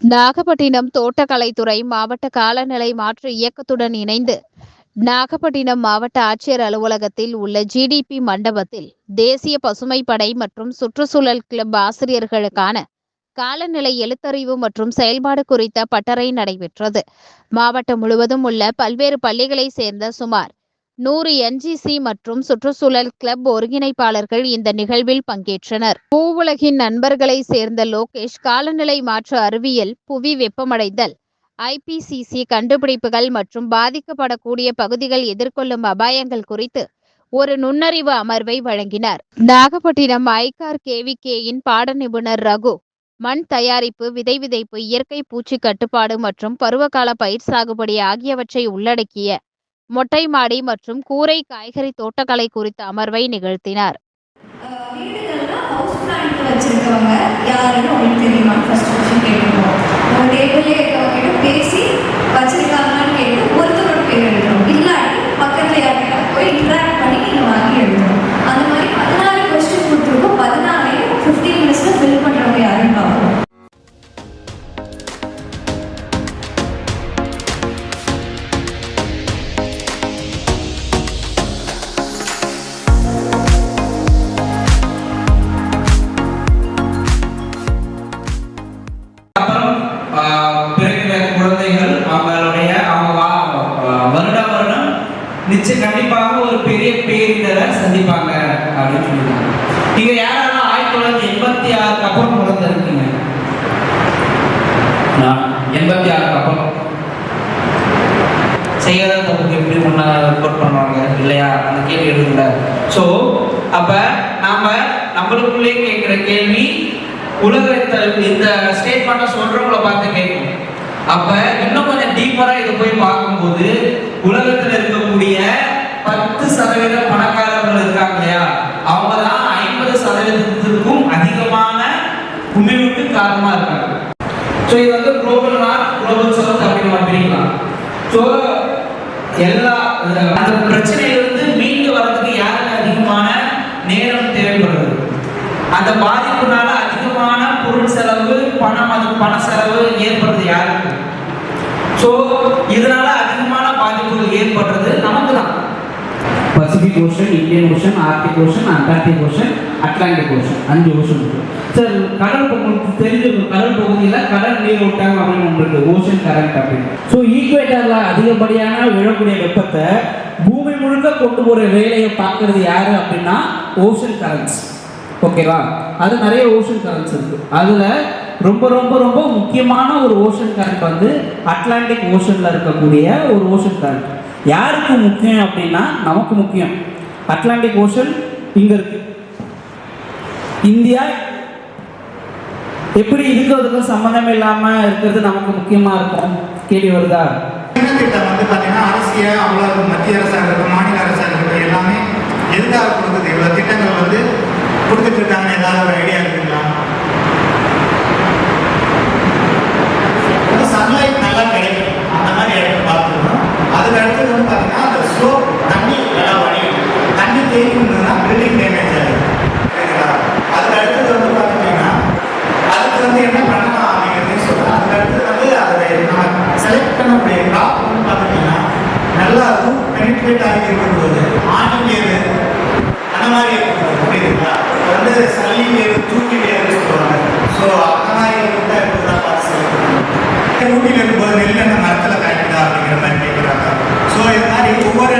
நாகப்பட்டினம் தோட்டக்கலைத்துறை மாவட்ட காலநிலை மாற்று இயக்கத்துடன் இணைந்து நாகப்பட்டினம் மாவட்ட ஆட்சியர் அலுவலகத்தில் உள்ள ஜிடிபி மண்டபத்தில் தேசிய பசுமை படை மற்றும் சுற்றுச்சூழல் கிளப் ஆசிரியர்களுக்கான காலநிலை எழுத்தறிவு மற்றும் செயல்பாடு குறித்த பட்டறை நடைபெற்றது. மாவட்டம் முழுவதும் உள்ள பல்வேறு பள்ளிகளை சேர்ந்த சுமார் 100 என்ஜிசி மற்றும் சுற்றுச்சூழல் கிளப் ஒருங்கிணைப்பாளர்கள் இந்த நிகழ்வில் பங்கேற்றனர். பூவுலகின் நண்பர்களை சேர்ந்த லோகேஷ் காலநிலை மாற்ற அறிவியல், புவி வெப்பமடைதல், ஐபிசிசி கண்டுபிடிப்புகள் மற்றும் பாதிக்கப்படக்கூடிய பகுதிகள் எதிர்கொள்ளும் அபாயங்கள் குறித்து ஒரு நுண்ணறிவு அமர்வை வழங்கினார். நாகப்பட்டினம் ஐகார் கேவிகேயின் பாட நிபுணர் ரகு மண் தயாரிப்பு, விதை விதைப்பு, இயற்கை பூச்சி கட்டுப்பாடு மற்றும் பருவகால பயிர் சாகுபடி ஆகியவற்றை உள்ளடக்கிய மொட்டை மாடி மற்றும் கூரை காய்கறி தோட்டக்கலை குறித்த அமர்வை நிகழ்த்தினார். பேசி வச்சிருக்காங்கன்னு கேட்டு ஒருத்தரோட பேர் எழுதணும், இல்லாட்டி பக்கத்துல யார்கிட்ட போய் இன்ட்ராக்ட் பண்ணி நீங்க வாங்கி எழுதணும். அந்த மாதிரி 14 கொஸ்டின் கொடுத்துருக்கோம். 14 15 மினிட்ஸ்ல ஃபில் பண்றவங்க யாருன்னு பார்ப்போம். குழந்தைகள் அவங்களுடைய வருடம் நிச்சயம் கண்டிப்பாக ஒரு பெரிய பேரிடரை சந்திப்பாங்க அப்படின்னு சொல்லியிருக்காங்க. நீங்க யாரெல்லாம் 1986 அப்புறம் பிறந்திருக்கீங்க? 86 அப்புறம் செய்யாத தப்புக்கு எப்படி முன்ன ரிப்போர்ட் பண்ணுவாங்க இல்லையா? அந்த கேள்வி எழுதுல. ஸோ அப்ப நம்மளுக்குள்ளே கேட்கிற கேள்வி உலகத்தில் இந்த ஸ்டேட்மெண்ட்டை சொல்றவங்களை பார்த்து கேட்கும். அப்ப இன்னும் கொஞ்சம் டீப்பரா இதை போய் பார்க்கும்போது உலகத்தில் இருக்கக்கூடிய 10% பணக்காரர்கள் இருக்காங்க இல்லையா, அவங்க தான் 50%க்கும் அதிகமான குமிழ்வுக்கு காரணமா இருக்காங்க. ஸோ இது வந்து குளோபல் நார்த், குளோபல் சவுத் அப்படின்னு நம்ம பிரிக்கலாம். ஸோ எல்லா அந்த பிரச்சனையிலிருந்து மீண்டு வர்றதுக்கு யாருக்கு அதிகமான நேரம் தேவைப்படுது, அந்த பாதிப்புனால அதிகமான பொருள் செலவு, பண செலவு ஏற்படுறது யாருக்கு? ஸோ இதனால அதிகமான பாதிப்புகள் ஏற்படுறது நமக்கு தான். Pacific ocean, Indian ocean, Arctic ocean, Antarctic ocean, Atlantic ocean, 5 ocean இருக்கு. சார் கடல் உங்களுக்கு தெரிஞ்ச கடல் பகுதியில் கடல் நீரோட்டம் அப்படின்னு உங்களுக்கு ஓஷன் கரண்ட் அப்படின்னு. ஸோ ஈக்குவேட்டர்ல அதிகப்படியான விழக்கூடிய வெப்பத்தை பூமி முழுக்க கொண்டு போகிற வேலையை பார்க்கறது யாரு அப்படின்னா ஓஷன் கரண்ட்ஸ். ஓகேவா? அது நிறைய ஓஷன் கரண்ட்ஸ் இருக்கு. அதுல ரொம்ப ரொம்ப ரொம்ப முக்கியமான ஒரு ஓஷன் கரண்ட் வந்து அட்லாண்டிக் ஓஷன்ல இருக்கக்கூடிய ஒரு ஓஷன் கரண்ட். யாருக்கு முக்கியம் அப்படின்னா நமக்கு முக்கியம். அட்லாண்டிக் ஓஷன் இங்க இருக்கு. இந்தியா எப்படி இருக்கிறதுக்கும் சம்பந்தம் இல்லாம இருக்கிறது நமக்கு முக்கியமா இருக்கும். கேள்வி வருதா? திட்டம் வந்து பாத்தீங்கன்னா அரசியல் அவ்வளவு மத்திய அரசாங்கம், மாநில அரசாங்கம் எல்லாமே எதுக்காக கொடுக்குது? இவ்வளவு திட்டங்கள் வந்து கொடுத்துட்டு இருக்காங்க. ஏதாவது ஒரு ஐடியா இருக்குங்களா? சன்லைட் நல்லா கிடைக்கும் அந்த மாதிரி இடத்துல பார்த்துக்கணும். அதுக்கு அடுத்தது வந்து பார்த்தீங்கன்னா அந்த ஸ்லோப், தண்ணி நல்லா வடியும். தண்ணி தேங்கினா பில்டிங் டேமேஜ் ஆகும். அதுக்கு அடுத்தது வந்து பார்த்தீங்கன்னா அதுக்கு வந்து என்ன பண்ணலாம் அப்படிங்கிறதையும் சொல்லலாம். அதுக்கு அடுத்தது வந்து அதை நம்ம செலக்ட் பண்ணக்கூடிய கிராப் வந்து பார்த்தீங்கன்னா நல்லா ரூட் பெனிட்ரேட் ஆகி இருக்கும்போது ஆணிலேரு அந்த மாதிரி இருக்கும். புரியுதுங்களா? வந்து சல்லி வேறு, தூக்கி வேறு சொல்லுவாங்க. ஸோ அந்த மாதிரி இருந்தால் எப்படி தான் பார்த்து ஊட்டியில் இருக்கும்போது நெல் அந்த மரத்தில் காய்க்குதா அப்படிங்கிற மாதிரி கேட்குறாங்க. ஸோ இது மாதிரி ஒவ்வொரு